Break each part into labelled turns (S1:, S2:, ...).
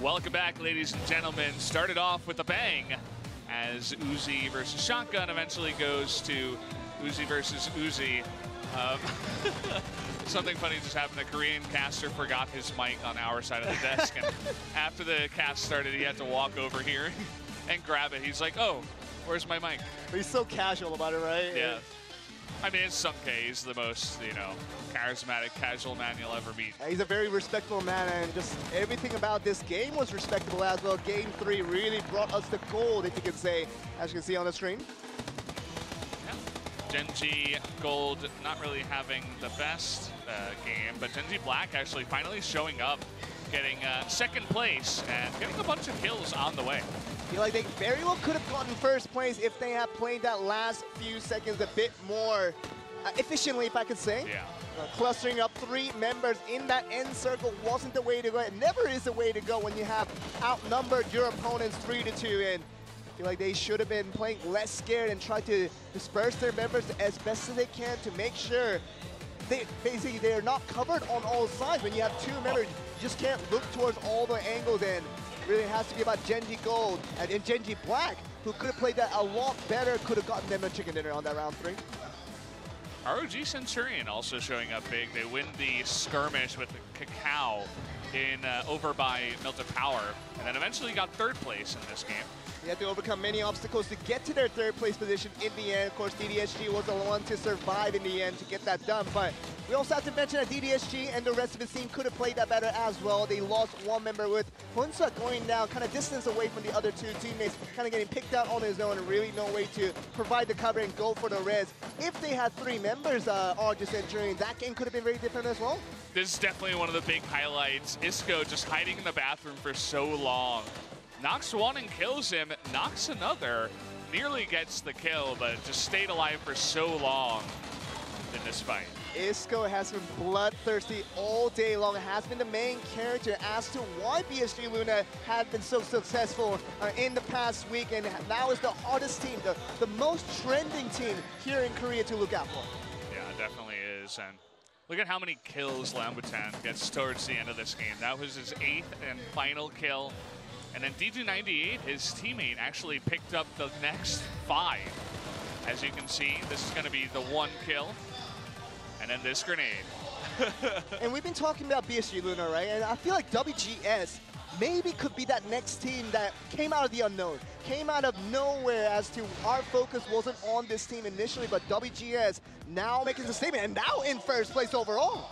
S1: Welcome back, ladies and gentlemen. Started off with a bang as Uzi versus Shotgun eventually goes to Uzi versus Uzi. Something funny just happened. A Korean caster forgot his mic on our side of the desk, and after the cast started, he had to walk over here and grab it. He's like, "Oh, where's my mic?"
S2: But he's so casual about it, right?
S1: Yeah. I mean, it's Sungke. He's the most, charismatic, casual man you'll ever meet.
S2: He's a very respectful man, and just everything about this game was respectable as well. Game 3 really brought us the gold, if you can say, as you can see on the screen.
S1: Yeah. Genji Gold not really having the best game, but Genji Black actually finally showing up, getting second place, and getting a bunch of kills on the way.
S2: I feel like they very well could have gotten first place if they had played that last few seconds a bit more efficiently, if I could say.
S1: Yeah.
S2: Clustering up 3 members in that end circle wasn't the way to go. It never is the way to go when you have outnumbered your opponents 3-2. And I feel like they should have been playing less scared and tried to disperse their members as best as they can to make sure they're not covered on all sides. When you have 2 members, you just can't look towards all the angles, and really has to be about Genji Gold and Genji Black, who could have played that a lot better, could have gotten them a chicken dinner on that round 3.
S1: ROG Centurion also showing up big. They win the skirmish with the Cacao over by Melted Power, and then eventually got 3rd place in this game.
S2: They had to overcome many obstacles to get to their 3rd place position in the end. Of course, DDSG was the one to survive in the end to get that done, but we also have to mention that DDSG and the rest of the team could have played that better as well. They lost 1 member with Hunsa going down, kind of distance away from the other 2 teammates, kind of getting picked out on his own, and really no way to provide the cover and go for the res. If they had 3 members, ROG Centurion, that game could have been very different as well.
S1: This is definitely one of the big highlights. Isco just hiding in the bathroom for so long. Knocks 1 and kills him, knocks another, nearly gets the kill, but just stayed alive for so long in this fight.
S2: Isco has been bloodthirsty all day long. Has been the main character as to why BSG Luna had been so successful in the past week, and now is the hardest team, the most trending team here in Korea to look out for.
S1: Yeah, it definitely is. And look at how many kills Lambutan gets towards the end of this game. That was his 8th and final kill. And then D298, his teammate, actually picked up the next 5. As you can see, this is going to be the 1 kill. And then this grenade.
S2: And we've been talking about BSG Luna, right? And I feel like WGS maybe could be that next team that came out of the unknown, came out of nowhere, as to our focus wasn't on this team initially, but WGS now making the statement and now in 1st place overall.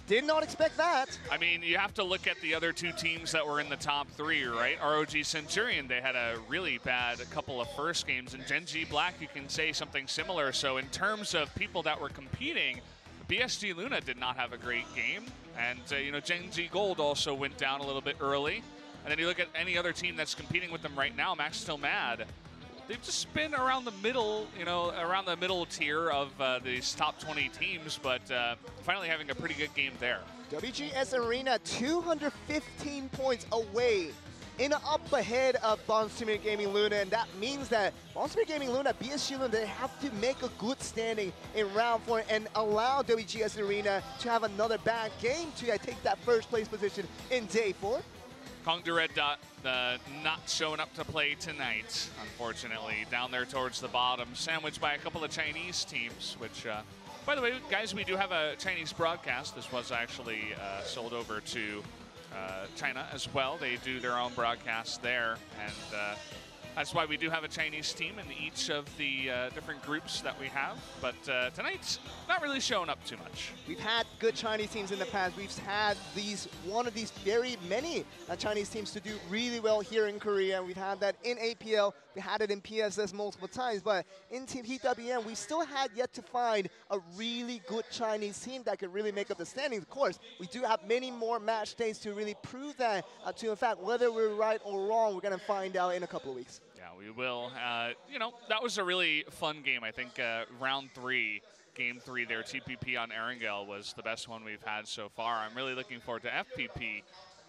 S2: Did not expect that. I
S1: mean, you have to look at the other 2 teams that were in the top 3, right? ROG Centurion, they had a really bad couple of first games, and Genji Black, you can say something similar. So in terms of people that were competing, BSG Luna did not have a great game, and Genji Gold also went down a little bit early. And then you look at any other team that's competing with them right now, Max Still Mad. They've just been around the middle, around the middle tier of these top 20 teams, but finally having a pretty good game there.
S2: WGS Arena 215 points away in up ahead of Bonsumir Gaming Luna, and that means that Bonsumir Gaming Luna, BSG Luna, they have to make a good standing in round 4 and allow WGS Arena to have another bad game to take that 1st place position in day 4.
S1: Kong the Red Dot not showing up to play tonight, unfortunately. Down there towards the bottom, sandwiched by a couple of Chinese teams, which, by the way, guys, we do have a Chinese broadcast. This was actually sold over to China as well. They do their own broadcast there, and that's why we do have a Chinese team in each of the different groups that we have. But tonight's not really showing up too much.
S2: We've had good Chinese teams in the past. We've had one of these very many Chinese teams to do really well here in Korea. We've had that in APL. We had it in PSS multiple times. But in Team PWM, we still had yet to find a really good Chinese team that could really make up the standings. Of course, we do have many more match days to really prove that to, in fact, whether we're right or wrong, we're going to find out in a couple of weeks.
S1: Yeah, we will. That was a really fun game. I think round 3, game 3 there, TPP on Erangel was the best one we've had so far. I'm really looking forward to FPP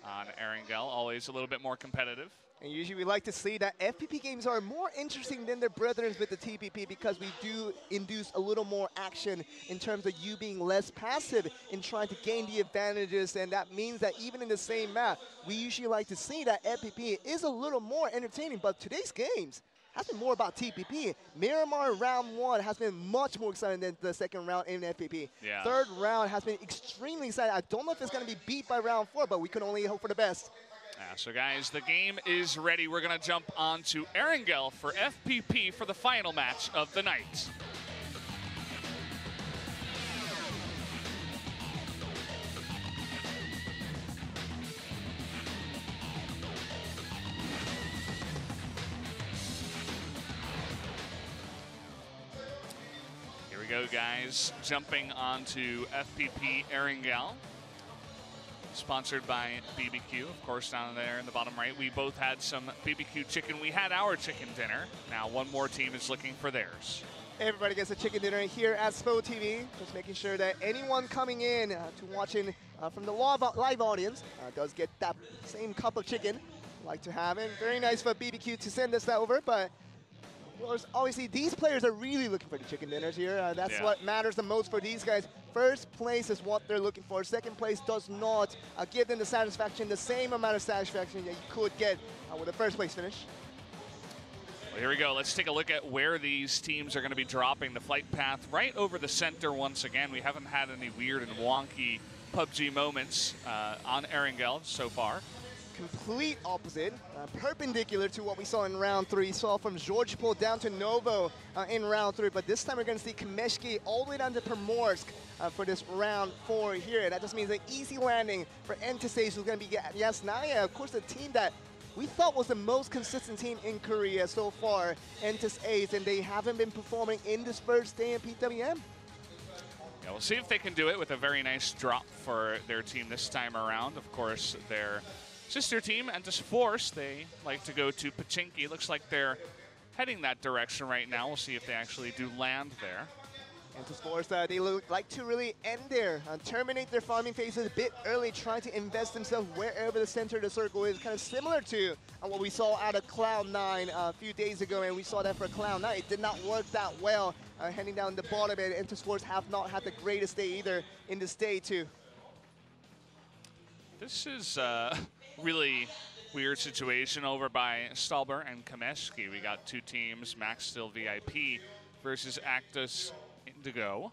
S1: on Erangel. Always a little bit more competitive.
S2: And usually we like to see that FPP games are more interesting than their brethren with the TPP because we do induce a little more action in terms of you being less passive in trying to gain the advantages, and that means that even in the same map, we usually like to see that FPP is a little more entertaining, but today's games has been more about TPP. Miramar round 1 has been much more exciting than the second round in FPP.
S1: Yeah.
S2: Third round has been extremely exciting. I don't know if it's going to be beat by round 4, but we can only hope for the best.
S1: Yeah, so guys, the game is ready. We're going to jump on to Erangel for FPP for the final match of the night. Here we go, guys. Jumping onto FPP Erangel. Sponsored by BBQ, of course, down there in the bottom right. We both had some BBQ chicken. We had our chicken dinner. Now one more team is looking for theirs.
S2: Everybody gets a chicken dinner here at SPO TV. Just making sure that anyone coming in to watching from the live audience does get that same cup of chicken. Like to have it. Very nice for BBQ to send us that over, but of course, obviously, these players are really looking for the chicken dinners here. That's what matters the most for these guys. First place is what they're looking for. Second place does not give them the satisfaction, the same amount of satisfaction that you could get with a first place finish.
S1: Well, here we go. Let's take a look at where these teams are going to be dropping the flight path right over the center once again. We haven't had any weird and wonky PUBG moments on Erangel so far.
S2: Complete opposite, perpendicular to what we saw in round 3. Saw from Georgipol down to Novo in round 3, but this time we're going to see Kameshki all the way down to Primorsk for this round 4 here. That just means an easy landing for Entisace, who's going to be Yasnaya, of course, the team that we thought was the most consistent team in Korea so far, Entisace, and they haven't been performing in this first day in PWM.
S1: Yeah, we'll see if they can do it with a very nice drop for their team this time around. Of course, their sister team, Entis Force, they like to go to Pachinki. Looks like they're heading that direction right now. We'll see if they actually do land there.
S2: Entis Force, they look like to really end there, terminate their farming phases a bit early, trying to invest themselves wherever the center of the circle is, kind of similar to what we saw out of Cloud9 a few days ago, and we saw that for Cloud9. It did not work that well, heading down the bottom, and Entis Force have not had the greatest day either in this day too.
S1: This is really weird situation over by Stalber and Kameshki. We got two teams, Max Steel VIP versus Actus Indigo.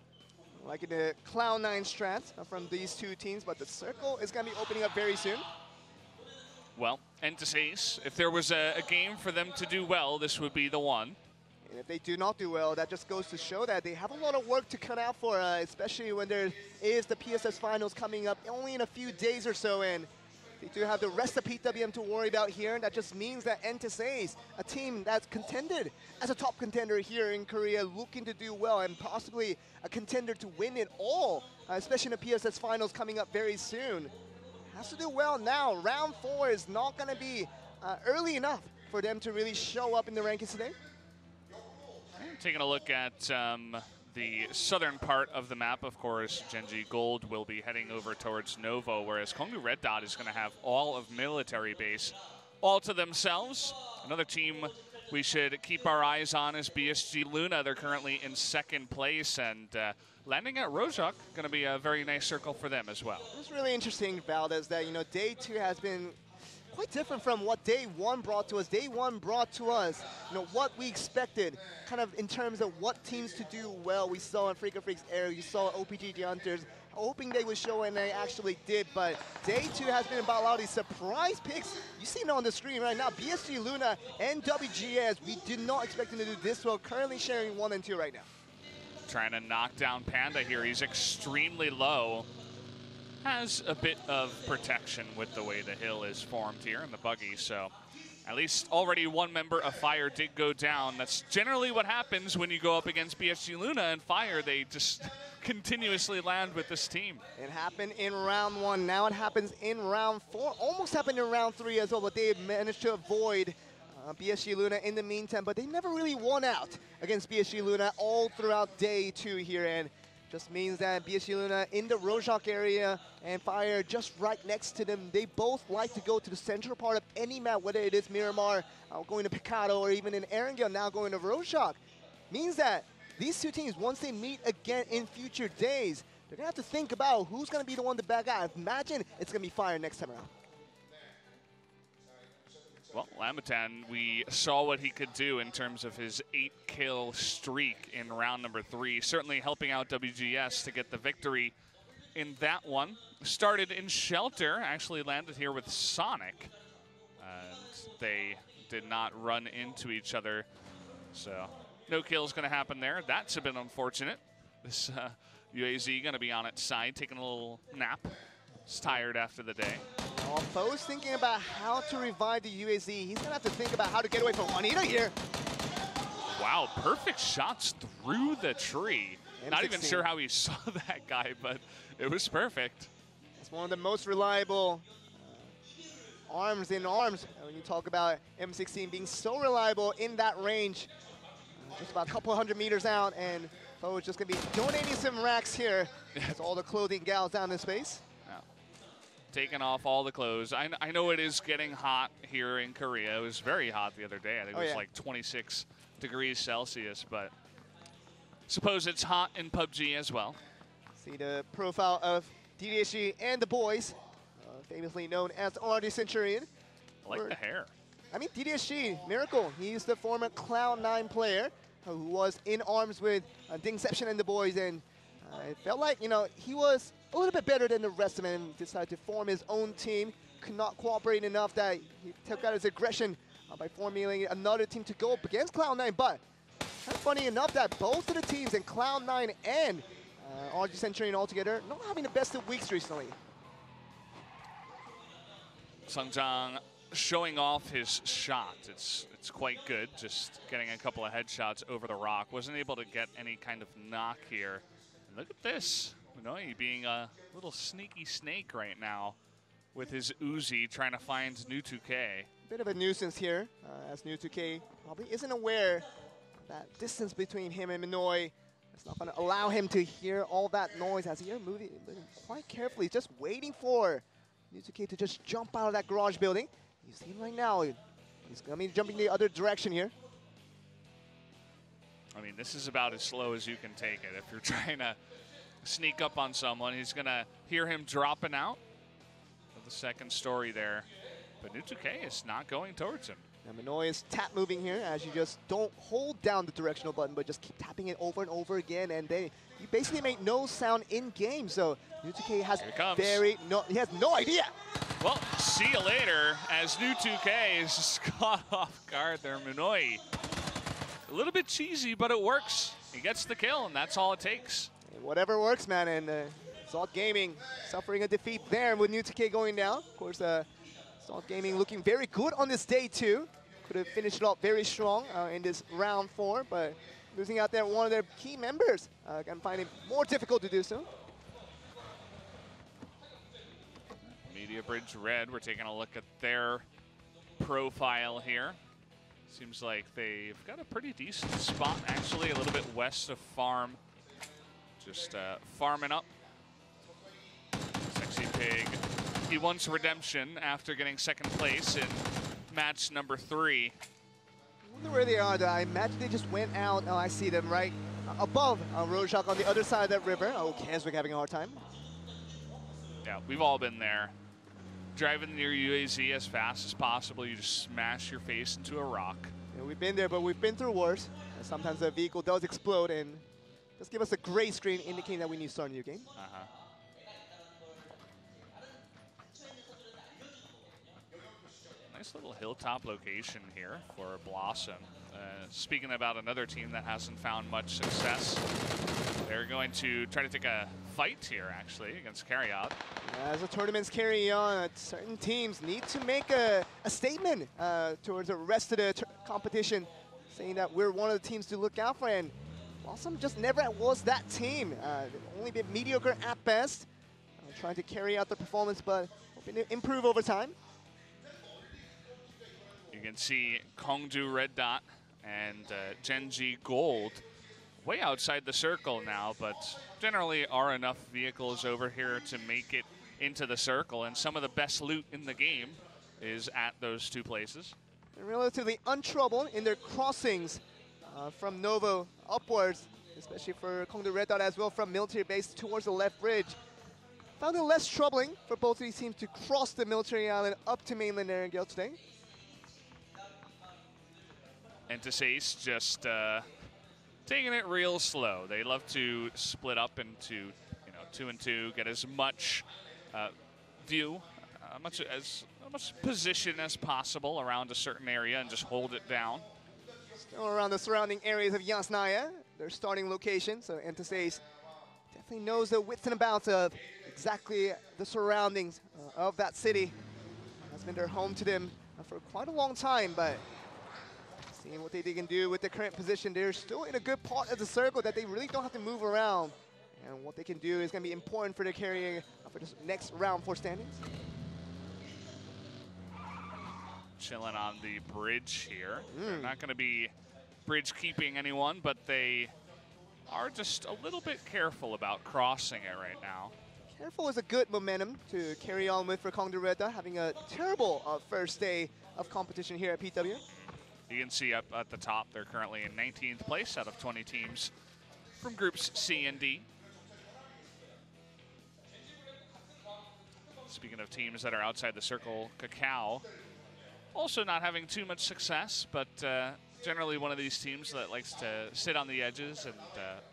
S2: Like in the Cloud9 strats from these two teams, but the circle is going to be opening up very soon.
S1: Well, Entisace, if there was a game for them to do well, this would be the one.
S2: And if they do not do well, that just goes to show that they have a lot of work to cut out for, especially when there is the PSS finals coming up only in a few days or so, and they do have the rest of PWM to worry about here, and that just means that Entisace, a team that's contended as a top contender here in Korea, looking to do well and possibly a contender to win it all, especially in the PSS finals coming up very soon. Has to do well now. Round 4 is not going to be early enough for them to really show up in the rankings today.
S1: Taking a look at the southern part of the map, of course, Genji Gold will be heading over towards Novo, whereas Kongbu Red Dot is going to have all of military base all to themselves. Another team we should keep our eyes on is BSG Luna. They're currently in second place, and landing at Rojak, going to be a very nice circle for them as well.
S2: It's really interesting, Valdez, that, you know, day 2 has been quite different from what day 1 brought to us. Day 1 brought to us, you know, what we expected, kind of in terms of what teams to do well. We saw in Freaka Freaks Air, you saw OPG The Hunters, hoping they would show, and they actually did. But day 2 has been about a lot of these surprise picks. You see it on the screen right now. BSG Luna and WGS, we did not expect them to do this well. Currently sharing 1 and 2 right now.
S1: Trying to knock down Panda here. He's extremely low. Has a bit of protection with the way the hill is formed here in the buggy, so at least already one member of Fire did go down. That's generally what happens when you go up against BSG Luna and Fire. They just continuously land with this team.
S2: It happened in round 1. Now it happens in round 4. Almost happened in round 3 as well, but they managed to avoid BSG Luna in the meantime. But they never really won out against BSG Luna all throughout day 2 here. And Just means that BSG Luna in the Rojak area and Fire just right next to them. They both like to go to the central part of any map, whether it is Miramar, going to Picado, or even in Erangel, now going to Rojak. Means that these two teams, once they meet again in future days, they're going to have to think about who's going to be the one to back out. Imagine it's going to be Fire next time around.
S1: Well, Lamatan, we saw what he could do in terms of his 8-kill streak in round number 3. Certainly helping out WGS to get the victory in that one. Started in Shelter, actually landed here with Sonic. And they did not run into each other. So no kills going to happen there. That's a bit unfortunate. This UAZ going to be on its side, taking a little nap. It's tired after the day.
S2: Well, Fo's thinking about how to revive the UAZ. He's going to have to think about how to get away from Juanita here.
S1: Wow, perfect shots through the tree.
S2: M16.
S1: Not even sure how he saw that guy, but it was perfect.
S2: It's one of the most reliable arms in arms. When you talk about M16 being so reliable in that range, just about a couple hundred meters out, and Fo is just going to be donating some racks here. As all the clothing gals down in space.
S1: Taking off all the clothes. I know it is getting hot here in Korea. It was very hot the other day. I think it was like 26 degrees Celsius, but suppose it's hot in PUBG as well.
S2: See the profile of DDSG and the boys, famously known as RD Centurion.
S1: I like the hair.
S2: I mean, DDSG, Miracle. He's the former Cloud9 player who was in arms with Dingception and the boys, and it felt like, you know, he was a little bit better than the rest of them. Decided to form his own team. Could not cooperate enough that he took out his aggression by forming another team to go up against Cloud9. But kind of funny enough that both of the teams in Cloud9 and RG Centurion altogether not having the best of weeks recently.
S1: Sungjang showing off his shot. It's quite good. Just getting a couple of headshots over the rock. Wasn't able to get any kind of knock here. And look at this. Minoi being a little sneaky snake right now with his Uzi trying to find New 2K.
S2: Bit of a nuisance here, as New 2K probably isn't aware that distance between him and Minoi. It's not going to allow him to hear all that noise as he's moving quite carefully, just waiting for New 2K to just jump out of that garage building. You see him right now. He's going to be jumping the other direction here.
S1: I mean, this is about as slow as you can take it. If you're trying to sneak up on someone, he's going to hear him dropping out of the second story there. But New 2K is not going towards him.
S2: And Minoi is tap moving here as you just don't hold down the directional button, but just keep tapping it over and over again. And then you basically make no sound in game. So New 2K has he has no idea.
S1: Well, see you later as New 2K is just caught off guard there. Minoi, a little bit cheesy, but it works. He gets the kill, and that's all it takes.
S2: Whatever works, man. And Salt Gaming suffering a defeat there with New 2K going down. Of course, Salt Gaming looking very good on this day, too. Could have finished it off very strong in this round 4, but losing out there one of their key members can find it more difficult to do so.
S1: Media Bridge Red, we're taking a look at their profile here. Seems like they've got a pretty decent spot, actually, a little bit west of Farm. Just farming up. Sexy Pig. He wants redemption after getting second place in match number 3.
S2: I wonder where they are, though. I imagine they just went out. Oh, I see them right above Rojak on the other side of that river. Oh, Keswick having a hard time.
S1: Yeah, we've all been there. Driving your UAZ as fast as possible, you just smash your face into a rock.
S2: Yeah, we've been there, but we've been through worse. And sometimes the vehicle does explode and just give us a gray screen indicating that we need to start a new game.
S1: Nice little hilltop location here for Blossom. Speaking about another team that hasn't found much success, they're going to try to take a fight here, actually, against Carryot.
S2: As the tournaments carry on, certain teams need to make a statement towards the rest of the competition, saying that we're one of the teams to look out for. And Blossom just never was that team. They've only been mediocre at best, trying to carry out the performance, but hoping to improve over time.
S1: You can see Kongju Red Dot and Genji Gold way outside the circle now, but generally are enough vehicles over here to make it into the circle, and some of the best loot in the game is at those two places.
S2: They're relatively untroubled in their crossings from Novo upwards, especially for Kongdu Red Dot as well from military base towards the left bridge. Found it less troubling for both of these teams to cross the military island up to mainland Erangel today.
S1: Entus Ace just taking it real slow. They love to split up into 2 and 2, get as much view, as much position as possible around a certain area and just hold it down.
S2: Still around the surrounding areas of Yasnaya, their starting location, so Entus Ace definitely knows the width and bounds of exactly the surroundings of that city. That's been their home to them for quite a long time, but seeing what they can do with the current position, they're still in a good part of the circle that they really don't have to move around. And what they can do is going to be important for their carrying for this next round for standings.
S1: Chilling on the bridge here. They're not going to be bridge keeping anyone, but they are just a little bit careful about crossing it right now.
S2: Careful is a good momentum to carry on with for Kongdu Red Dot, having a terrible first day of competition here at PWM.
S1: You can see up at the top, they're currently in 19th place out of 20 teams from groups C and D. Speaking of teams that are outside the circle, Kakao also not having too much success, but generally one of these teams that likes to sit on the edges and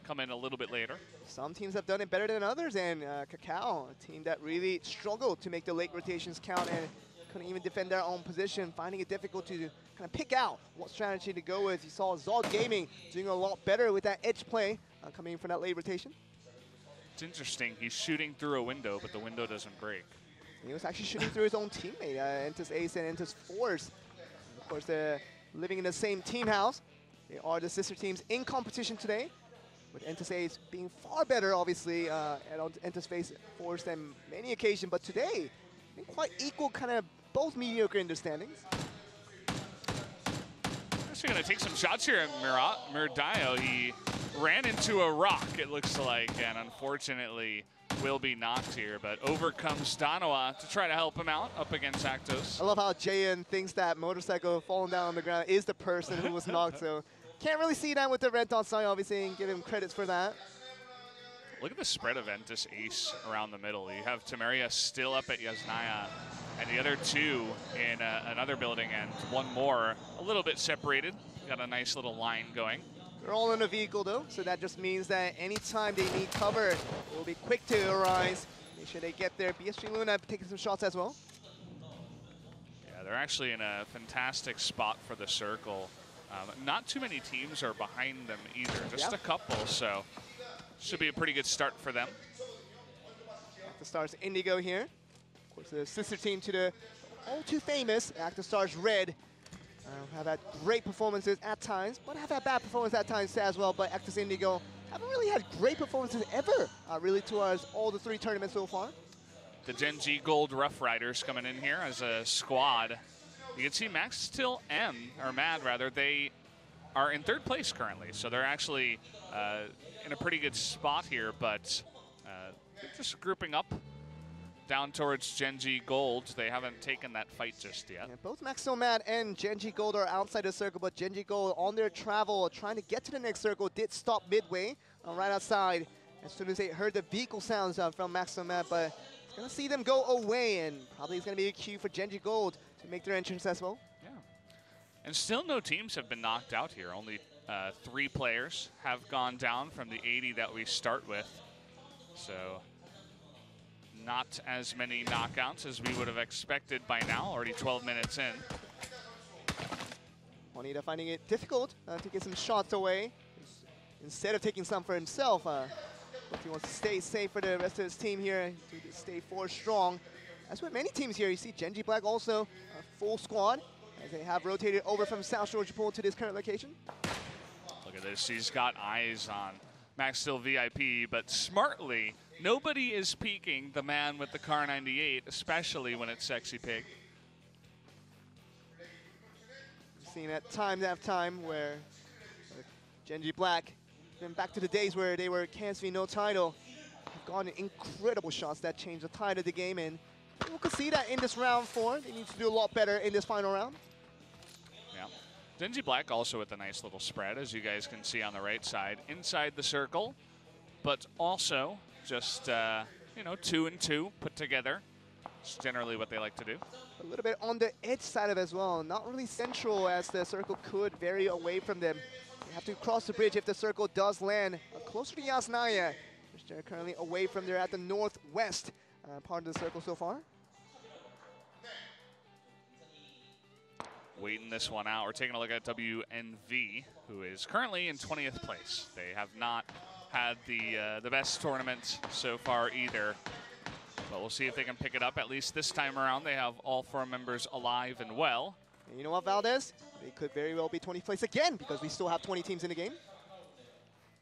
S1: come in a little bit later.
S2: Some teams have done it better than others, and Kakao, a team that really struggled to make the late rotations count and couldn't even defend their own position, finding it difficult to kind of pick out what strategy to go with. You saw Zod Gaming doing a lot better with that edge play coming in from that late rotation.
S1: It's interesting, he's shooting through a window, but the window doesn't break.
S2: He was actually shooting through his own teammate, Entus Ace and Entus Force. Of course, they're living in the same team house. They are the sister teams in competition today, with Entus Ace being far better, obviously, at Entus Force than many occasions. But today, I think quite equal, kind of both mediocre in their standings.
S1: Actually going to take some shots here at Murdayo. He ran into a rock, it looks like, and unfortunately will be knocked here, but overcomes Danoa to try to help him out up against Actos.
S2: I love how Jayan thinks that motorcycle falling down on the ground is the person who was knocked, so can't really see that with the red dot sign, obviously, and give him credits for that.
S1: Look at the spread of Entus Ace around the middle. You have Temeria still up at Yasnaya, and the other two in another building, and one more a little bit separated. Got a nice little line going.
S2: They're all in a vehicle, though, so that just means that anytime they need cover, it will be quick to arise. Make sure they get there. BSG Luna taking some shots as well.
S1: Yeah, they're actually in a fantastic spot for the circle. Not too many teams are behind them either, just a couple, so should be a pretty good start for them.
S2: Active Stars Indigo here. Of course, the sister team to the all too famous Active Stars Red. Have had great performances at times, but have had bad performances at times as well. But Actus Indigo haven't really had great performances ever, really, towards all the 3 tournaments so far.
S1: The Gen G Gold Rough Riders coming in here as a squad. You can see Max Still Mad rather, they are in 3rd place currently, so they're actually in a pretty good spot here, but they're just grouping up down towards Gen G Gold. They haven't taken that fight just yet.
S2: Yeah, both Max Still Mad and Gen G Gold are outside the circle, but Gen G Gold on their travel, trying to get to the next circle, did stop midway, right outside, as soon as they heard the vehicle sounds from Max Still Mad, but it's going to see them go away, and probably it's going to be a cue for Gen G Gold to make their entrance as well.
S1: Yeah. And still no teams have been knocked out here. Only 3 players have gone down from the 80 that we start with. So not as many knockouts as we would have expected by now, already 12 minutes in.
S2: Juanita finding it difficult to get some shots away. Instead of taking some for himself, but he wants to stay safe for the rest of his team here, to stay force strong. That's what many teams here. You see Gen G Black also a full squad, as they have rotated over from South Georgia Pool to this current location.
S1: Look at this, he's got eyes on Max Steel VIP, but smartly, nobody is peeking the man with the Car 98, especially when it's Sexy Pig.
S2: We've seen it time after time where Gen G Black Even back to the days where they were Kansas no title. They've gotten incredible shots that changed the tide of the game, and we could see that in this round 4. They need to do a lot better in this final round.
S1: Yeah. Genji Black also with a nice little spread, as you guys can see on the right side, inside the circle, but also just, you know, 2 and 2 put together. It's generally what they like to do.
S2: A little bit on the edge side of it as well. Not really central, as the circle could vary away from them. They have to cross the bridge if the circle does land closer to Yasnaya, which they're currently away from. They're at the northwest part of the circle so far.
S1: Waiting this one out. We're taking a look at WNV, who is currently in 20th place. They have not had the best tournament so far either, but we'll see if they can pick it up. At least this time around, they have all 4 members alive and well.
S2: And you know what, Valdez? They could very well be 20th place again, because we still have 20 teams in the game.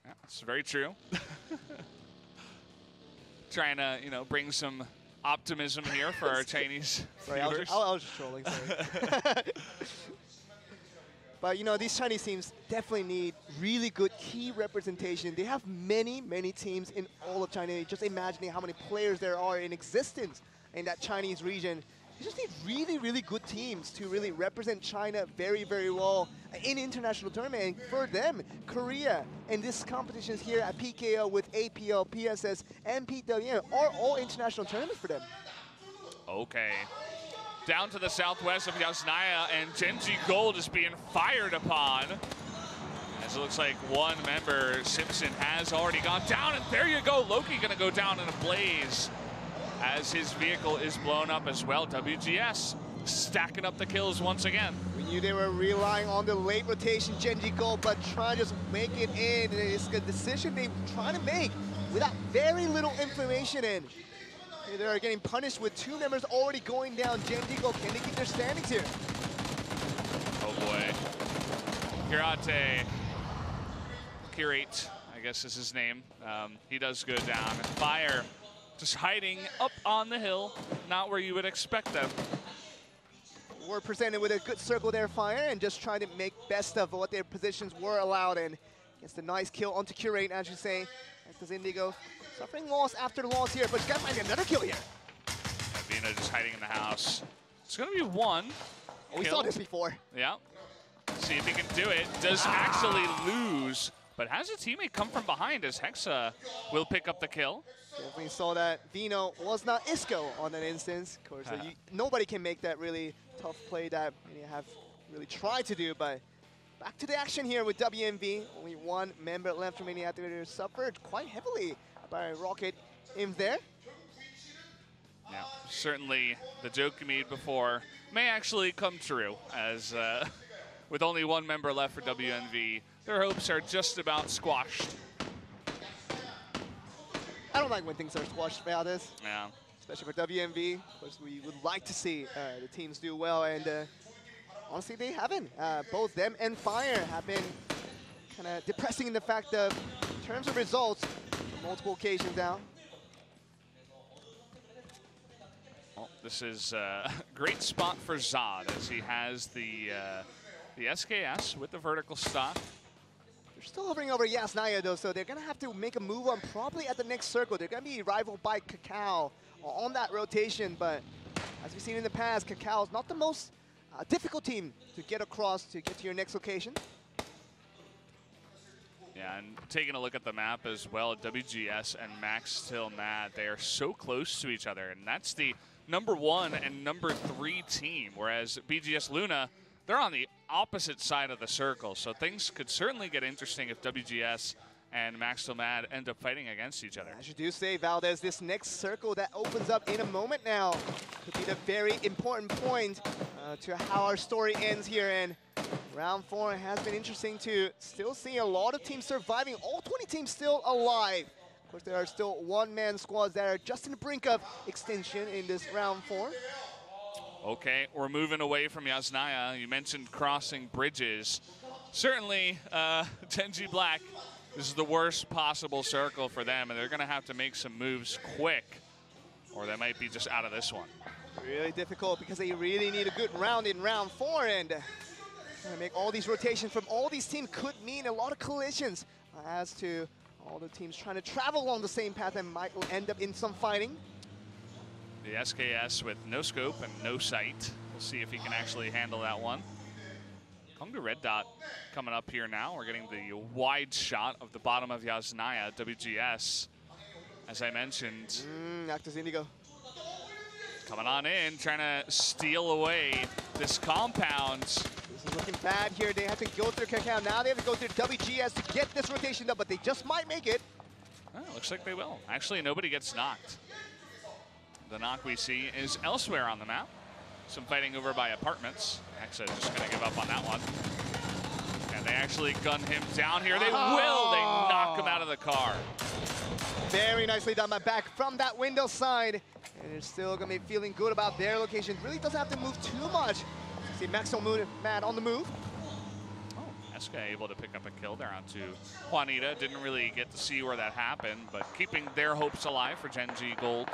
S1: Yeah, that's very true. Trying to, you know, bring some optimism here for our Chinese viewers.
S2: I was just trolling, sorry. But, you know, these Chinese teams definitely need really good key representation. They have many, many teams in all of China. Just imagining how many players there are in existence in that Chinese region. They just need really, really good teams to really represent China very, very well in international tournament. And for them, Korea and these competitions here at PKO with APL, PSS, and PWM are all international tournaments for them.
S1: Okay. Down to the southwest of Yasnaya, and Genji Gold is being fired upon. As it looks like one member, Simpson, has already gone down, and there you go. Loki gonna go down in a blaze as his vehicle is blown up as well. WGS stacking up the kills once again.
S2: We knew they were relying on the late rotation Genji Gold, but trying to just make it in. It's a decision they were trying to make without very little information in. They are getting punished with 2 members already going down. Genji Gold, can they keep their standings here?
S1: Oh boy. Curate, I guess is his name. He does go down. Fire just hiding up on the hill, not where you would expect them.
S2: We're presented with a good circle there, Fire, and just trying to make best of what their positions were allowed in. Gets the nice kill onto Curate, as you say. As Indigo suffering loss after loss here, but he's got to find another kill here.
S1: Vina just hiding in the house. It's going to be 1.
S2: Oh, we saw this before.
S1: Yeah. See if he can do it. Does actually lose, but has a teammate come from behind as Hexa will pick up the kill.
S2: Definitely saw that Vino was not Isco on that instance. Of course, nobody can make that really tough play that many have really tried to do, but back to the action here with WMV. Only 1 member left remaining after they suffered quite heavily by Rocket in there.
S1: Yeah, certainly the joke you made before may actually come true, as with only 1 member left for WMV, their hopes are just about squashed.
S2: I don't like when things are squashed about this.
S1: Yeah.
S2: Especially for WMV. Of course, we would like to see the teams do well, and honestly, they haven't. Both them and Fire have been kind of depressing in the fact of, in terms of results, on multiple occasions now.
S1: Well, this is a great spot for Zod, as he has the SKS with the vertical stock.
S2: They're still hovering over Yasnaya, though, so they're going to have to make a move on probably at the next circle. They're going to be rivaled by Kakao on that rotation, but as we've seen in the past, Kakao is not the most difficult team to get across to get to your next location.
S1: Yeah, and taking a look at the map as well, WGS and Max Still Mad, they are so close to each other, and that's the #1 and #3 team, whereas BGS Luna, they're on the opposite side of the circle, so things could certainly get interesting if WGS and Max Still Mad end up fighting against each other.
S2: As you do say, Valdez, this next circle that opens up in a moment now could be the very important point to how our story ends here. And round 4 has been interesting to still see a lot of teams surviving, all 20 teams still alive. Of course, there are still 1-man squads that are just in the brink of extinction in this round 4.
S1: Okay, we're moving away from Yasnaya. You mentioned crossing bridges. Certainly, Genji Black, this is the worst possible circle for them, and they're going to have to make some moves quick, or they might be just out of this one.
S2: Really difficult, because they really need a good round in round 4, and trying to make all these rotations from all these teams could mean a lot of collisions as to all the teams trying to travel along the same path and might end up in some fighting.
S1: The SKS with no scope and no sight. We'll see if he can actually handle that one. Kongdu Red Dot coming up here now. We're getting the wide shot of the bottom of Yasnaya, WGS. As I mentioned,
S2: Actus Indigo
S1: coming on in, trying to steal away this compound.
S2: This is looking bad here. They have to go through Cacao. Now they have to go through WGS to get this rotation done, but they just might make it.
S1: Oh, looks like they will. Actually, nobody gets knocked. The knock we see is elsewhere on the map. Some fighting over by apartments. Hexa just going to give up on that one. And they actually gun him down here. They will. They knock him out of the car.
S2: Very nicely done, my back from that window side. And they're still going to be feeling good about their location. Really doesn't have to move too much. See Maxo Man on the move.
S1: Oh, Eska able to pick up a kill there onto Juanita. Didn't really get to see where that happened, but keeping their hopes alive for Gen G Gold.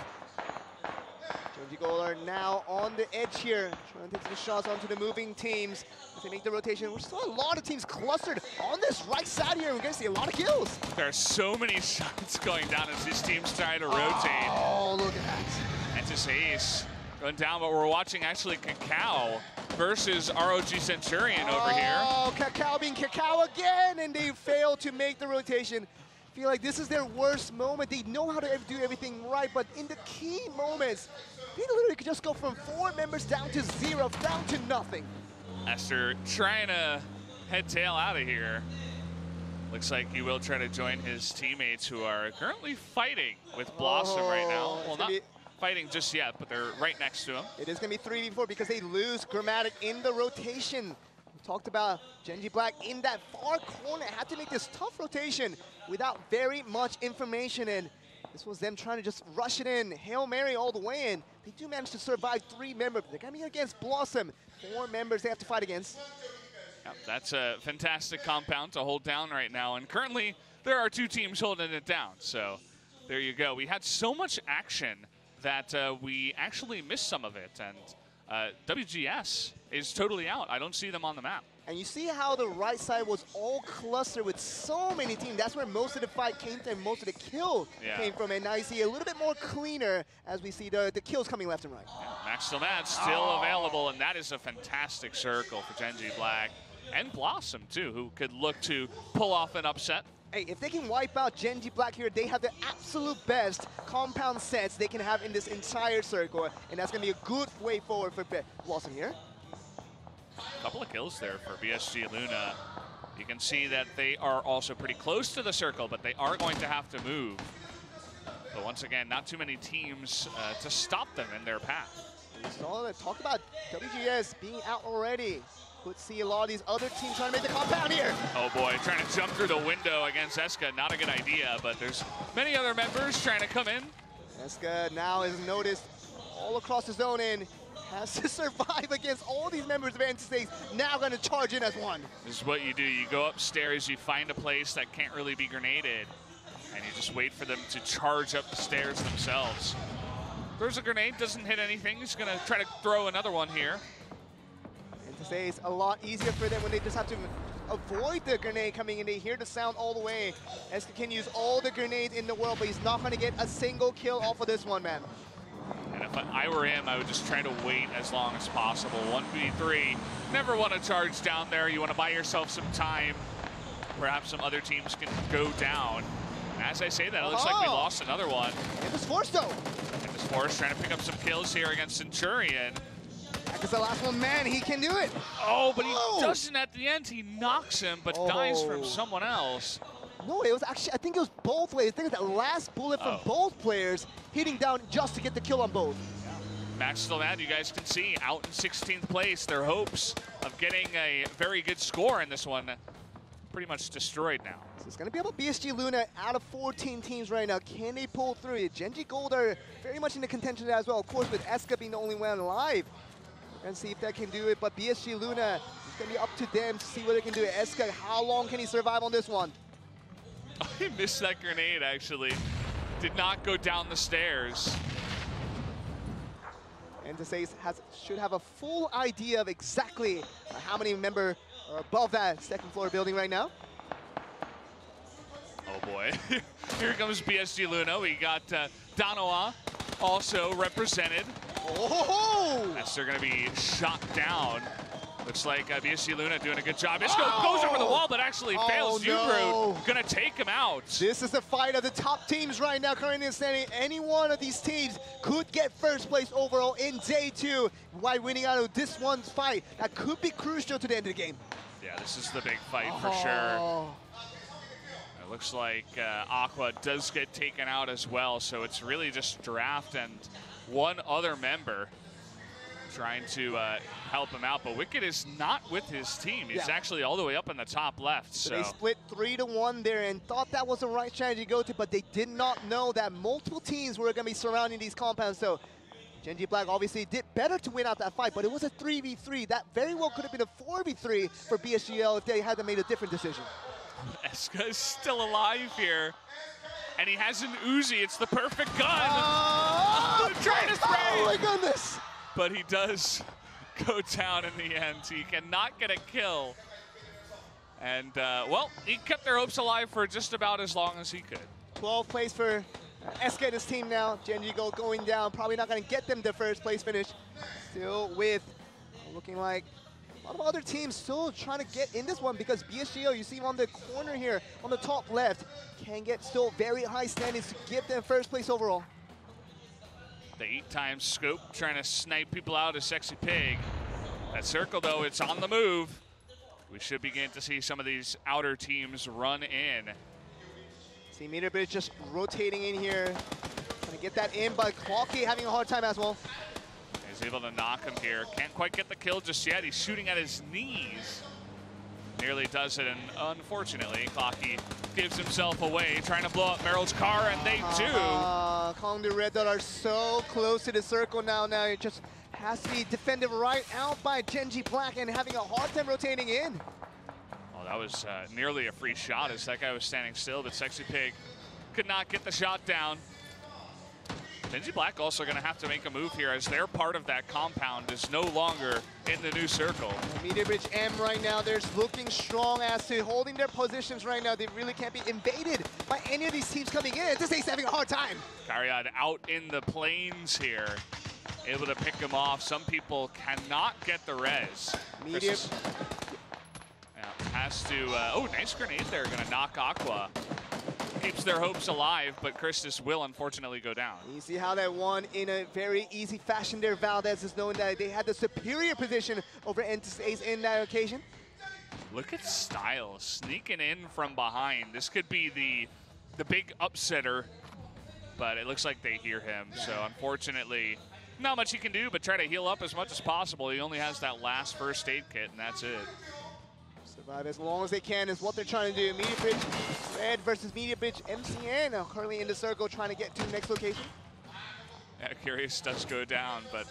S2: Gen G Gold are now on the edge here, trying to take some shots onto the moving teams as they make the rotation. We're still a lot of teams clustered on this right side here. We're going to see a lot of kills.
S1: There are so many shots going down as these teams try to rotate.
S2: Oh, look at that.
S1: And just Ace going down, but we're watching actually Cacao versus ROG Centurion over here.
S2: Oh, Cacao being Cacao again, and they fail to make the rotation. I feel like this is their worst moment. They know how to do everything right, but in the key moments, they literally could just go from 4 members down to 0, down to nothing.
S1: Esther trying to head tail out of here. Looks like he will try to join his teammates who are currently fighting with Blossom right now. Well, not fighting just yet, but they're right next to him.
S2: It is going to be 3v4 because they lose Grammatic in the rotation. We talked about Gen G Black in that far corner. Had to make this tough rotation without very much information, and this was them trying to just rush it in, Hail Mary all the way in. They do manage to survive 3 members. They're going to be against Blossom. 4 members they have to fight against.
S1: Yep, that's a fantastic compound to hold down right now, and currently there are 2 teams holding it down, so there you go. We had so much action that we actually missed some of it, and WGS is totally out. I don't see them on the map.
S2: And you see how the right side was all clustered with so many teams. That's where most of the fight came from, and most of the kill came from. And now you see a little bit more cleaner as we see the kills coming left and right.
S1: Yeah, Max Stilmad still available, and that is a fantastic circle for Gen G Black and Blossom too, who could look to pull off an upset.
S2: Hey, if they can wipe out Gen G Black here, they have the absolute best compound sets they can have in this entire circle, and that's going to be a good way forward for Blossom here.
S1: A couple of kills there for BSG Luna. You can see that they are also pretty close to the circle, but they are going to have to move. But once again, not too many teams to stop them in their path.
S2: We saw that, talked about WGS being out already. Could see a lot of these other teams trying to make the compound here.
S1: Oh boy, trying to jump through the window against Eska, not a good idea, but there's many other members trying to come in.
S2: Eska now is noticed all across the zone and has to survive against all these members of Anti-States, now going to charge in as one.
S1: This is what you do. You go upstairs, you find a place that can't really be grenaded, and you just wait for them to charge up the stairs themselves. Throws a grenade, doesn't hit anything. He's going to try to throw another one here.
S2: Anti-States a lot easier for them when they just have to avoid the grenade coming in. They hear the sound all the way. Eska can use all the grenades in the world, but he's not going to get a single kill off of this one, man.
S1: And if I were him, I would just try to wait as long as possible. 1v3, never want to charge down there. You want to buy yourself some time. Perhaps some other teams can go down. And as I say that, it looks like we lost another one.
S2: It was forced though.
S1: And this Force trying to pick up some kills here against Centurion.
S2: Because the last one, man, he can do it.
S1: Oh, but he doesn't at the end. He knocks him, but dies from someone else.
S2: No, it was actually, I think it was both ways. I think it was that last bullet from both players hitting down just to get the kill on both.
S1: Yeah. Max Stilmad, you guys can see, out in 16th place. Their hopes of getting a very good score in this one pretty much destroyed now.
S2: So it's going to be about BSG Luna out of 14 teams right now. Can they pull through? Gen G Gold are very much in the contention as well. Of course, with Eska being the only one alive. We're going to see if that can do it. But BSG Luna, it's going to be up to them to see what they can do. Eska, how long can he survive on this one?
S1: He missed that grenade, actually. Did not go down the stairs.
S2: And to say should have a full idea of exactly how many members are above that second floor building right now.
S1: Oh boy, here comes BSG Luna. We got Danoa also represented.
S2: Oh!
S1: As they're gonna be shot down. Looks like BSG Luna doing a good job. This goes over the wall, but actually fails.
S2: No.
S1: Gonna take him out.
S2: This is the fight of the top teams right now currently standing. Any one of these teams could get first place overall in day 2 by winning out of this one's fight. That could be crucial to the end of the game.
S1: Yeah, this is the big fight for sure. It looks like Aqua does get taken out as well, so it's really just Draft and one other member trying to help him out, but Wicked is not with his team. He's actually all the way up in the top left. So
S2: they split 3-1 there and thought that was the right strategy to go to, but they did not know that multiple teams were going to be surrounding these compounds. So Gen.G Black obviously did better to win out that fight, but it was a 3v3. That very well could have been a 4v3 for BSGL if they hadn't made a different decision.
S1: Eska is still alive here, and he has an Uzi. It's the perfect gun. Trying to spray.
S2: Oh my goodness.
S1: But he does go down in the end. He cannot get a kill. And, well, he kept their hopes alive for just about as long as he could.
S2: 12th place for Eska and his team now. Gen.G Gold going down. Probably not going to get them the first place finish. Still with looking like a lot of other teams still trying to get in this one because BSGO, you see him on the corner here on the top left, can get still very high standings to give them first place overall.
S1: The 8-time scope trying to snipe people out of Sexy Pig. That circle, though, it's on the move. We should begin to see some of these outer teams run in.
S2: See Meter Bridge just rotating in here. Trying to get that in, but Clocky having a hard time as well.
S1: He's able to knock him here. Can't quite get the kill just yet. He's shooting at his knees. Nearly does it, and unfortunately, Clocky gives himself away, trying to blow up Meryl's car, and they do.
S2: Kong the Red Dot are so close to the circle now. Now it just has to be defended right out by Gen.G Black and having a hard time rotating in.
S1: Oh, that was nearly a free shot as that guy was standing still, but Sexy Pig could not get the shot down. Gen.G Black also going to have to make a move here as their part of that compound is no longer in the new circle.
S2: Media Bridge M right now, they're looking strong as to holding their positions right now. They really can't be invaded by any of these teams coming in. This Ace having a hard time.
S1: Cariad out in the plains here, able to pick him off. Some people cannot get the res.
S2: Media.
S1: Has to, oh, nice grenade there, going to knock Aqua. Keeps their hopes alive, but Christus will unfortunately go down.
S2: You see how that won in a very easy fashion there. Valdez is knowing that they had the superior position over Entis Ace in that occasion.
S1: Look at Styles sneaking in from behind. This could be the big upsetter, but it looks like they hear him. So unfortunately, not much he can do but try to heal up as much as possible. He only has that last first aid kit, and that's it.
S2: Survive as long as they can is what they're trying to do. Media Bridge Red versus Media Bridge MCN now currently in the circle trying to get to the next location.
S1: Yeah, Curious does go down, but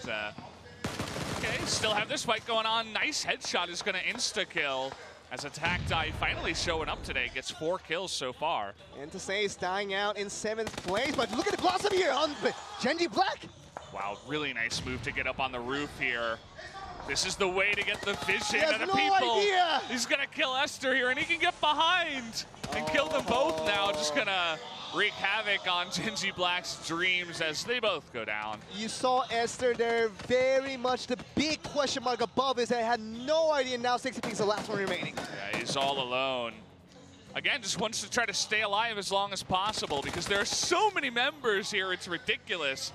S1: okay, still have this fight going on. Nice headshot is going to insta-kill as Attack Die finally showing up today. Gets 4 kills so far. Entis
S2: Ace dying out in 7th place, but look at the blossom here on Gen.G Black.
S1: Wow, really nice move to get up on the roof here. This is the way to get the vision of the
S2: no
S1: people.
S2: Idea.
S1: He's gonna kill Esther here, and he can get behind and kill them both now. Just gonna wreak havoc on Gen.G Black's dreams as they both go down.
S2: You saw Esther there, very much the big question mark above is that I had no idea. Now 60 is the last one remaining.
S1: Yeah, he's all alone. Again, just wants to try to stay alive as long as possible because there are so many members here, it's ridiculous.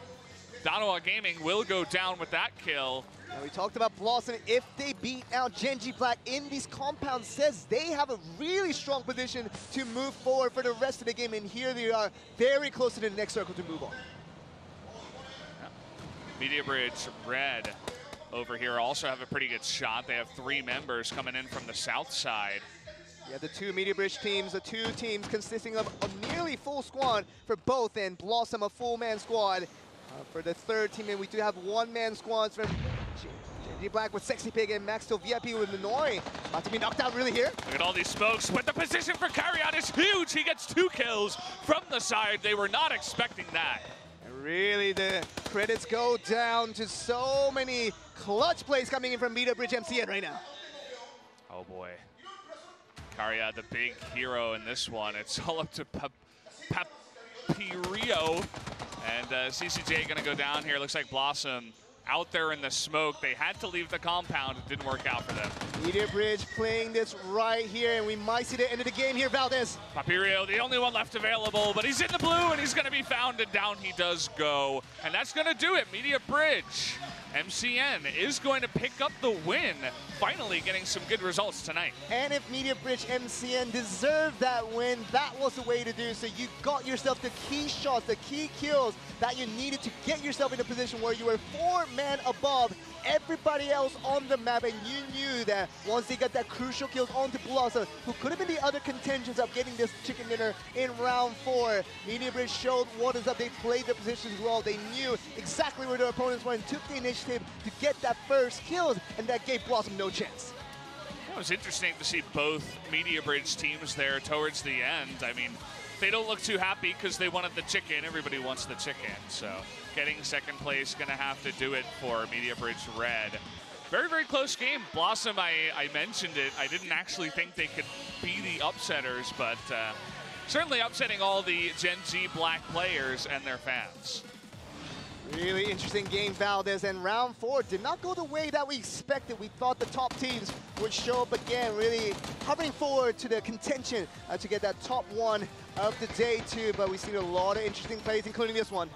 S1: Danoa Gaming will go down with that kill.
S2: Now we talked about Blossom. If they beat out Gen.G Black in these compounds, says they have a really strong position to move forward for the rest of the game. And here they are very close to the next circle to move on.
S1: Yeah. Media Bridge Red over here also have a pretty good shot. They have 3 members coming in from the south side.
S2: Yeah, the 2 Media Bridge teams, the 2 teams consisting of a nearly full squad for both, and Blossom a full man squad. For the 3rd team, and we do have 1-man squads from Gen.G Black with Sexy Pig and Max still VIP with Minori. About to be knocked out really here.
S1: Look at all these smokes, but the position for Cariad is huge. He gets 2 kills from the side. They were not expecting that.
S2: And really, the credits go down to so many clutch plays coming in from Media Bridge MCN right now.
S1: Oh boy. Karya, the big hero in this one. It's all up to Papyrio. And CCJ going to go down here. Looks like Blossom out there in the smoke. They had to leave the compound. It didn't work out for them.
S2: Media Bridge playing this right here, and we might see the end of the game here, Valdez.
S1: Papyrio, the only one left available, but he's in the blue, and he's going to be found, and down he does go. And that's going to do it. Media Bridge. MCN is going to pick up the win, finally getting some good results tonight.
S2: And if Media Bridge MCN deserved that win, that was the way to do so. You got yourself the key shots, the key kills that you needed to get yourself in a position where you were 4 men above everybody else on the map, and you knew that once they got that crucial kills onto Blossom, who could have been the other contentions of getting this chicken dinner in round 4, Media Bridge showed what is up. They played their positions well. They knew exactly where their opponents were and took the initiative to get that first kills, and that gave Blossom no chance.
S1: It was interesting to see both Media Bridge teams there towards the end. I mean, they don't look too happy because they wanted the chicken. Everybody wants the chicken, so getting second place going to have to do it for Media Bridge Red. Very, very close game. Blossom, I mentioned it. I didn't actually think they could be the upsetters, but certainly upsetting all the Gen Z Black players and their fans.
S2: Really interesting game, Valdez, and round 4 did not go the way that we expected. We thought the top teams would show up again, really hovering forward to the contention to get that top 1 of the day too, but we've seen a lot of interesting plays, including this one.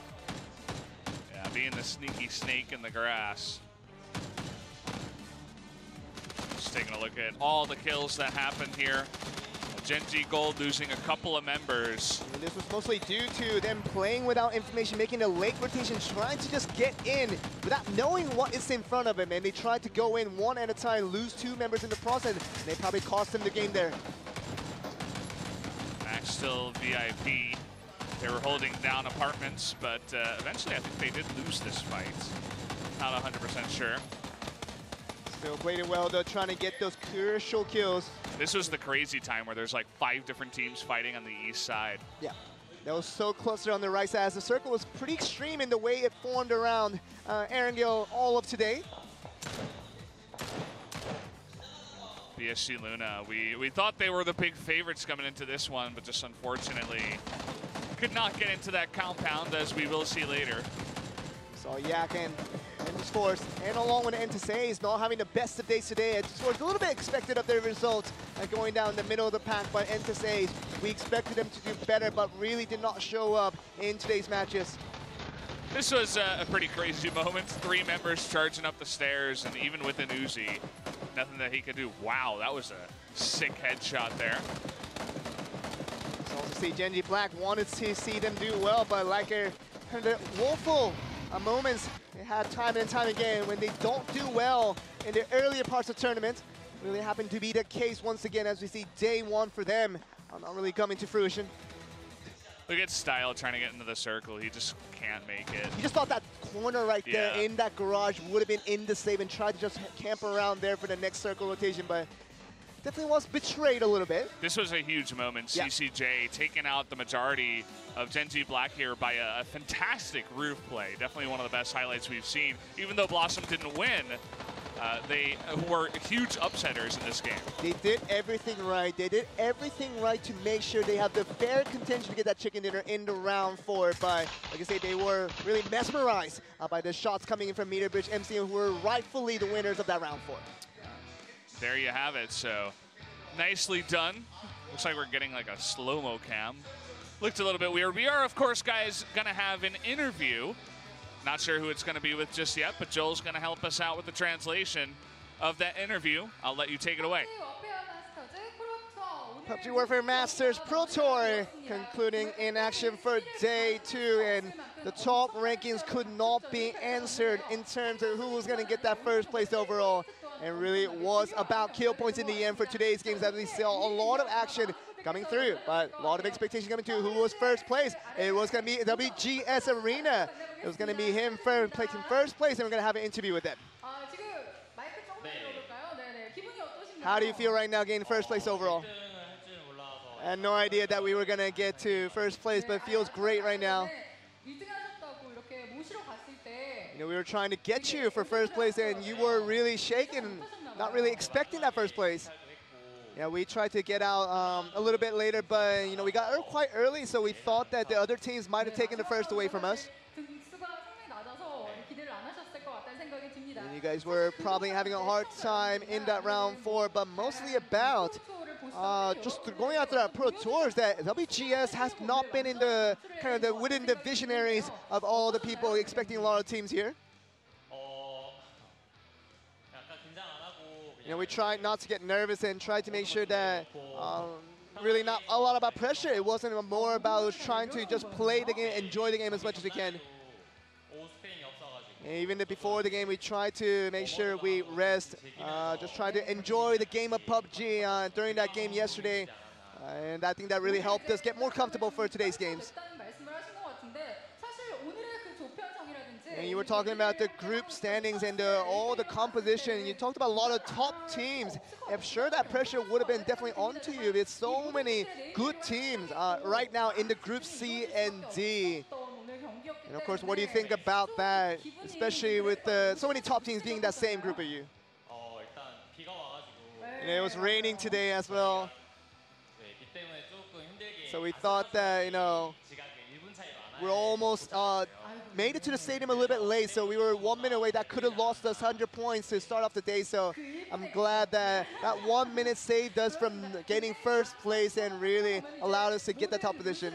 S1: Yeah, being the sneaky snake in the grass. Just taking a look at all the kills that happened here. Gen Z Gold losing a couple of members.
S2: And this was mostly due to them playing without information, making a late rotation, trying to just get in without knowing what is in front of them. And they tried to go in one at a time, lose 2 members in the process. And they probably cost them the game there.
S1: Max still VIP. They were holding down apartments, but eventually I think they did lose this fight. Not 100% sure.
S2: Still played it well though, trying to get those crucial kills.
S1: This was the crazy time where there's like 5 different teams fighting on the east side.
S2: Yeah, that was so clustered on the right side, as the circle was pretty extreme in the way it formed around Erangel all of today.
S1: BSC Luna, we thought they were the big favorites coming into this one, but just unfortunately could not get into that compound, as we will see later.
S2: So Yak and Force, and along with NTSAs not having the best of days today. It was a little bit expected of their results going down the middle of the pack, but NTSAs, we expected them to do better, but really did not show up in today's matches.
S1: This was a pretty crazy moment. 3 members charging up the stairs, and even with an Uzi, nothing that he could do. Wow, that was a sick headshot there.
S2: So also see Gen Z Black wanted to see them do well, but like the woeful moments they had time and time again when they don't do well in the earlier parts of the tournament. Really happened to be the case once again, as we see day 1 for them not really coming to fruition.
S1: Look at Style trying to get into the circle. He just can't make it.
S2: He just thought that corner right there in that garage would have been in the save and tried to just camp around there for the next circle rotation, but definitely was betrayed a little bit.
S1: This was a huge moment. CCJ taking out the majority of Gen Z Black here by a fantastic roof play. Definitely one of the best highlights we've seen. Even though Blossom didn't win, they were huge upsetters in this game.
S2: They did everything right. They did everything right to make sure they have the fair contention to get that chicken dinner into round 4. But like I say, they were really mesmerized by the shots coming in from Media Bridge MCN, who were rightfully the winners of that round 4.
S1: There you have it. So nicely done. Looks like we're getting like a slow-mo cam. Looked a little bit weird. We are, of course, guys, going to have an interview. Not sure who it's going to be with just yet, but Joel's going to help us out with the translation of that interview. I'll let you take it away.
S2: PUBG Warfare Masters Pro Tour concluding in action for day 2, and the top rankings could not be answered in terms of who was going to get that first place overall. And really it was about kill points in the end for today's games, as we saw a lot of action coming through, but a lot of expectation coming through. Who was first place? It was going to be WGS Arena. It was going to be him taking first place, and we're going to have an interview with them. How do you feel right now getting first place overall? I had no idea that we were going to get to first place, but it feels great right now. You know, we were trying to get you for first place, and you were really shaken, not really expecting that first place. Yeah, we tried to get out a little bit later, but we got out quite early, so we thought that the other teams might have taken the first away from us. And you guys were probably having a hard time in that round 4, but mostly about just going after our Pro Tours that WGS has not been in the within the visionaries of all the people expecting a lot of teams here. We tried not to get nervous and tried to make sure that really not a lot about pressure. It wasn't more about trying to just play the game, enjoy the game as much as we can. And even before the game, we tried to make sure we rest, just try to enjoy the game of PUBG during that game yesterday. And I think that really helped us get more comfortable for today's games. And you were talking about the group standings and all the composition. You talked about a lot of top teams. I'm sure that pressure would have been definitely onto you. There's so many good teams right now in the group C and D. And of course, what do you think about that, especially with so many top teams being in that same group of you? And it was raining today as well. So we thought that, we're almost made it to the stadium a little bit late, so we were 1 minute away. That could have lost us 100 points to start off the day, so I'm glad that that 1 minute saved us from getting first place and really allowed us to get the top position.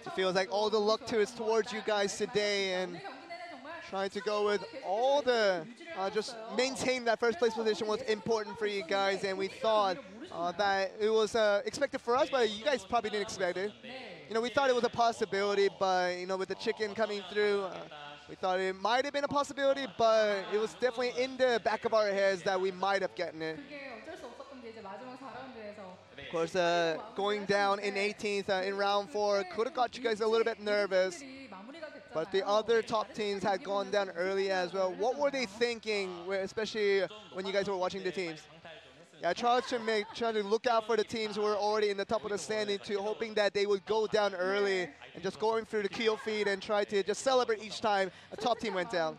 S2: It feels like all the luck is towards you guys today, and trying to go with all the, just maintain that first place position was important for you guys, and we thought that it was expected for us, but you guys probably didn't expect it. We thought it was a possibility, but with the chicken coming through, we thought it might have been a possibility, but it was definitely in the back of our heads that we might have gotten it. Of course, going down in 18th in round 4 could have got you guys a little bit nervous, but the other top teams had gone down early as well. What were they thinking, especially when you guys were watching the teams? Yeah, I tried to look out for the teams who were already in the top of the standing, hoping that they would go down early and just going through the kill feed and try to just celebrate each time a top team went down.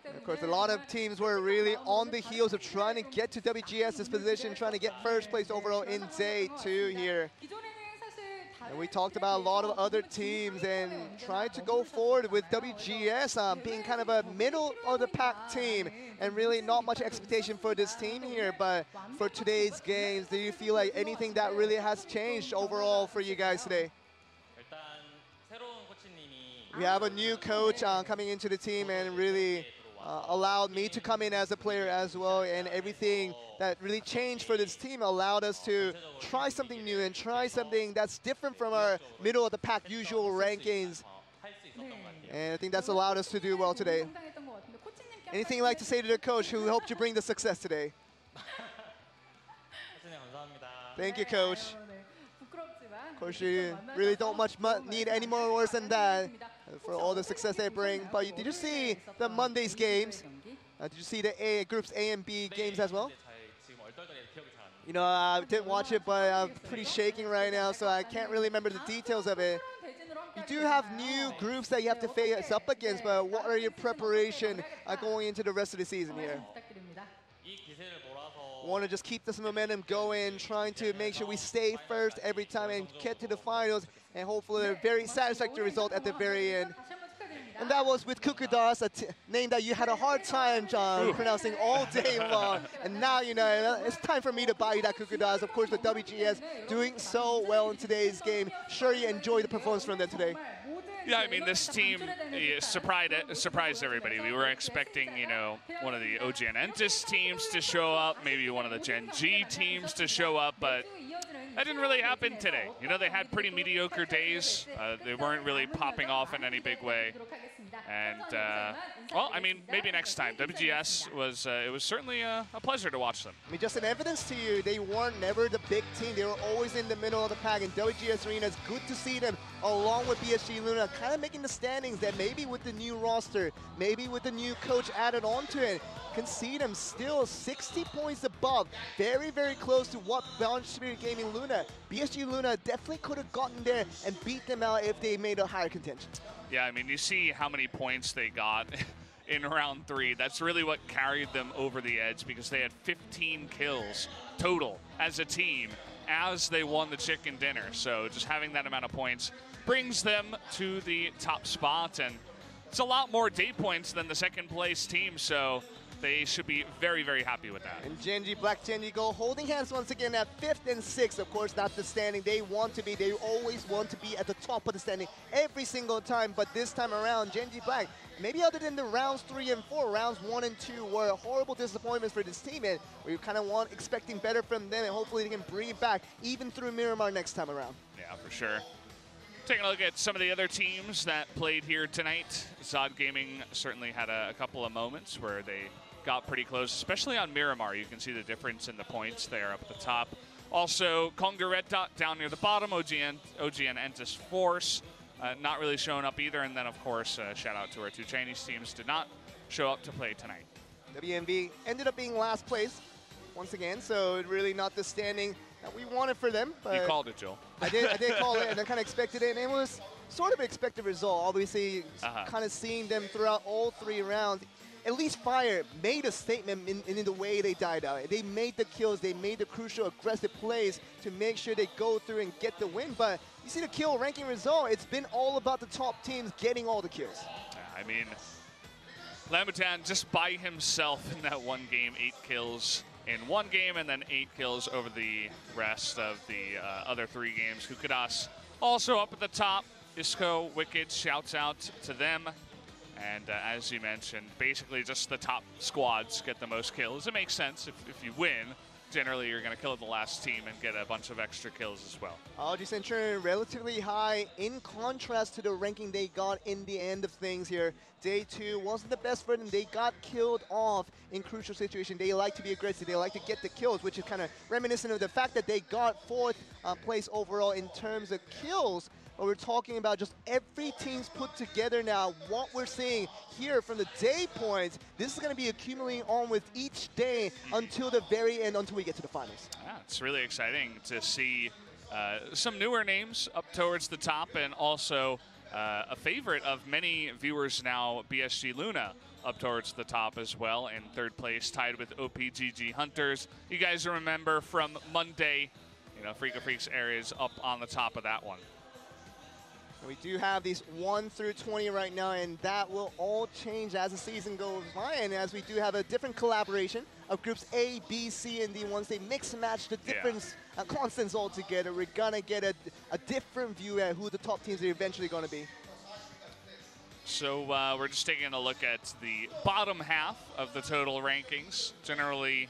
S2: And of course, a lot of teams were really on the heels of trying to get to WGS's position, trying to get first place overall in day 2 here. And we talked about a lot of other teams and tried to go forward with WGS being kind of a middle of the pack team and really not much expectation for this team here. But for today's games, do you feel like anything that really has changed overall for you guys today? We have a new coach coming into the team and really allowed me to come in as a player as well, and everything that really changed for this team allowed us to try something new and try something that's different from our middle of the pack usual rankings. And I think that's allowed us to do well today. Anything you'd like to say to the coach who helped you bring the success today? Thank you, coach. Of course, you really don't need any more words than that for all the success they bring. But did you see the Monday's games? Did you see the groups A and B games as well? I didn't watch it, but I'm pretty shaking right now, so I can't really remember the details of it. You do have new groups that you have to face up against, but what are your preparation going into the rest of the season here? Want to just keep this momentum going, trying to make sure we stay first every time and get to the finals, and hopefully a very satisfactory result at the very end. And that was with Kukudas, a name that you had a hard time pronouncing all day long. And now, it's time for me to buy you that Kukudas. Of course, the WGS doing so well in today's game. Sure you enjoyed the performance from them today.
S1: Yeah, I mean, this team surprised everybody. We were expecting, one of the OG and Entis teams to show up, maybe one of the Gen G teams to show up, but that didn't really happen today. They had pretty mediocre days. They weren't really popping off in any big way. And, well, I mean, maybe next time. WGS it was certainly a pleasure to watch them.
S2: I mean, just an evidence to you, they weren't never the big team. They were always in the middle of the pack. And WGS Arena, it's good to see them along with PSG Luna, kind of making the standings that maybe with the new roster, maybe with the new coach added on to it, can see them still 60 points above. Very, very close to what Launch Spirit Gaming Luna. PSG Luna definitely could have gotten there and beat them out if they made a higher contention.
S1: Yeah, I mean, you see how many points they got in round 3. That's really what carried them over the edge because they had 15 kills total as a team as they won the chicken dinner. So just having that amount of points brings them to the top spot, and it's a lot more day points than the second place team, so they should be very, very happy with that.
S2: And Gen G Black, Gen G Gold holding hands once again at 5th and 6th. Of course, not the standing they always want to be at the top of the standing every single time. But this time around, Gen G Black, maybe other than the rounds 3 and 4, rounds 1 and 2 were horrible disappointments for this team. And we kind of expecting better from them, and hopefully they can bring it back even through Miramar next time around.
S1: Yeah, for sure. Taking a look at some of the other teams that played here tonight, Zod Gaming certainly had a couple of moments where they got pretty close, especially on Miramar. You can see the difference in the points there up at the top. Also, Kongda Red Dot down near the bottom, OGN Entis Force not really showing up either. And then, of course, shout out to our 2 Chinese teams, did not show up to play tonight.
S2: WMV ended up being last place once again, so really not the standing that we wanted for them. But
S1: you called it, Joel.
S2: I did call it, and I kind of expected it, and it was sort of an expected result. Obviously, kind of seeing them throughout all 3 rounds. At least Fire made a statement in the way they died out. They made the kills, they made the crucial aggressive plays to make sure they go through and get the win. But you see the kill ranking result, it's been all about the top teams getting all the kills.
S1: I mean, Lamutan just by himself in that one game, 8 kills in one game, and then 8 kills over the rest of the other 3 games. Kukadas also up at the top. Isco, Wicked, shouts out to them. And as you mentioned, basically just the top squads get the most kills. It makes sense. If you win, generally you're going to kill the last team and get a bunch of extra kills as well.
S2: ROG Centurion relatively high in contrast to the ranking they got in the end of things here. Day 2 wasn't the best for them. They got killed off in crucial situations. They like to be aggressive. They like to get the kills, which is kind of reminiscent of the fact that they got 4th place overall in terms of kills. But we're talking about just every team's put together now. What we're seeing here from the day points, this is going to be accumulating on with each day until the very end, until we get to the finals.
S1: Yeah, it's really exciting to see some newer names up towards the top, and also a favorite of many viewers now, BSG Luna, up towards the top as well in 3rd place, tied with OPGG Hunters. You guys remember from Monday, Freak of Freaks areas up on the top of that one.
S2: We do have these 1 through 20 right now, and that will all change as the season goes by, and as we do have a different collaboration of groups A, B, C, and D. Once they mix and match the different constants all together, we're going to get a different view at who the top teams are eventually going to be.
S1: So we're just taking a look at the bottom half of the total rankings. Generally,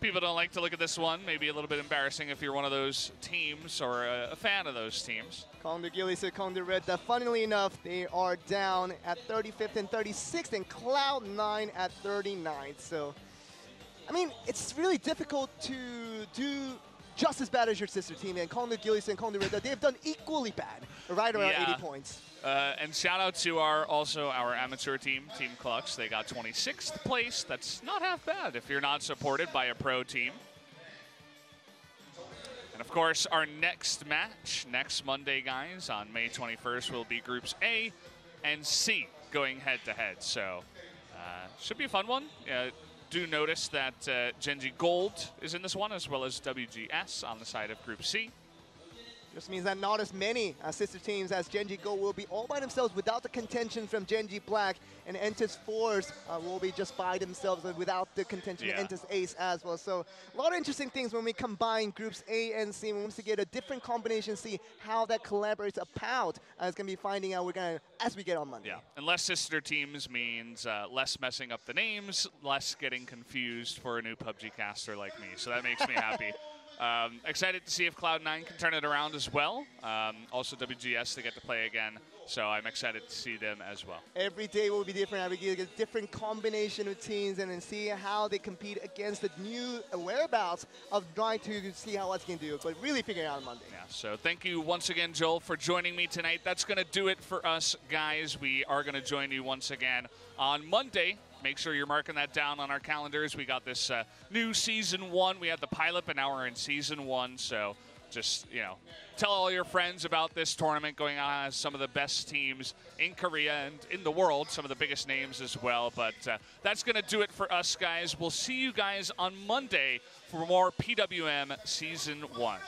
S1: people don't like to look at this one. Maybe a little bit embarrassing if you're one of those teams or a fan of those teams.
S2: Kongda Gillies and Kongda Red, funnily enough, they are down at 35th and 36th, and Cloud9 at 39th. So, I mean, it's really difficult to do just as bad as your sister team, and Kongda Gillies and Kongda Red, they've done equally bad, right around 80 points.
S1: And shout out to our amateur team, Team Clux. They got 26th place. That's not half bad if you're not supported by a pro team. And of course, our next match, next Monday, guys, on May 21st, will be groups A and C going head-to-head. So, should be a fun one. Do notice that Gen G Gold is in this one, as well as WGS on the side of Group C.
S2: Just means that not as many sister teams as Gen G Gold will be all by themselves without the contention from Gen G Black, and Entis Force will be just by themselves without the contention of Entis Ace as well. So a lot of interesting things when we combine groups A and C. We want to get a different combination, see how that collaborates about. It's going to be finding out as we get on Monday.
S1: Yeah, and less sister teams means less messing up the names, less getting confused for a new PUBG caster like me. So that makes me happy. Excited to see if Cloud9 can turn it around as well. Also WGS to get to play again, so I'm excited to see them as well.
S2: Every day will be different. We get a different combination of teams and then see how they compete against the new whereabouts of trying to see how else can do it, but really figuring out on Monday.
S1: Yeah, so thank you once again, Joel, for joining me tonight. That's going to do it for us, guys. We are going to join you once again on Monday. Make sure you're marking that down on our calendars. We got this new Season 1. We had the pilot, but now we're in Season 1. So just, you know, tell all your friends about this tournament going on as some of the best teams in Korea and in the world, some of the biggest names as well. But that's going to do it for us, guys. We'll see you guys on Monday for more PWM Season 1.